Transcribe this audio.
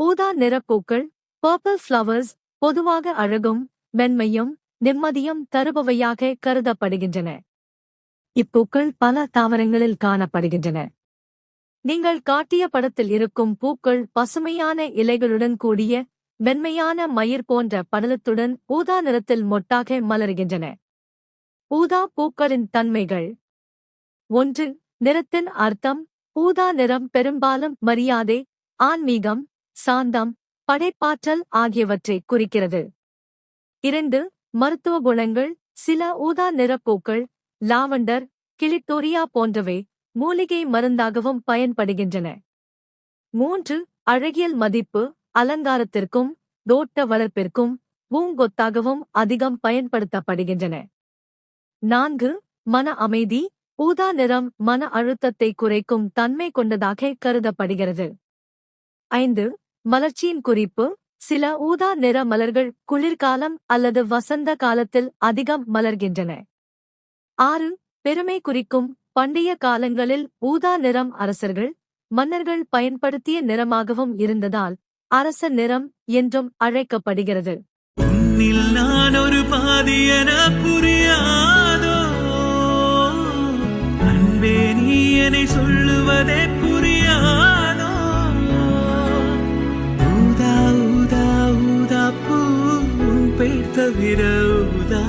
ஊதா நிறப் பூக்கள் பர்பிள் ஃப்ளவர்ஸ் பொதுவாக அழகும் மென்மையும் நிம்மதியும் தருபவையாக கருதப்படுகின்றன. இப்பூக்கள் பல தாவரங்களில் காணப்படுகின்றன. நீங்கள் காட்டிய படத்தில் இருக்கும் பூக்கள் பசுமையான இலைகளுடன் கூடிய மென்மையான மயிர் போன்ற படலத்துடன் ஊதா நிறத்தில் மொட்டாக மலர்கின்றன. ஊதா பூக்களின் தன்மைகள். 1. நிறத்தின் அர்த்தம். ஊதா நிறம் பெரும்பாலும் மரியாதை, ஆன்மீகம், சாந்தம், படைப்பாற்றல் ஆகியவற்றை குறிக்கிறது. 2. மருத்துவ குணங்கள். சில ஊதா நிறப் பூக்கள் லாவெண்டர், கிளிட்டோரியா போன்றவை மூலிகை மருந்தாகவும் பயன்படுகின்றன. 3. அழகியல் மதிப்பு. அலங்காரத்திற்கும் தோட்ட வளர்ப்பிற்கும் பூங்கொத்தாகவும் அதிகம் பயன்படுத்தப்படுகின்றன. 4. மன அமைதி. ஊதா நிறம் மன அழுத்தத்தை குறைக்கும் தன்மை கொண்டதாக கருதப்படுகிறது. 5. மலர்ச்சியின் குறிப்பு. சில ஊதா நிற மலர்கள் குளிர்காலம் அல்லது வசந்த காலத்தில் அதிகம் மலர்கின்றன. 6. பெருமை குறிக்கும். பண்டைய காலங்களில் ஊதா நிறம் அரசர்கள், மன்னர்கள் பயன்படுத்திய நிறமாகவும் இருந்ததால் அரச நிறம் என்றும் அழைக்கப்படுகிறது. உன்னில் நான் ஒரு பாதி என புரியாதோ, அன்பே நீ என்னை சொல்லுவதே புரியாதோ. ஊதா ஊதா ஊதா பூ பெயர் தவிர ஊதா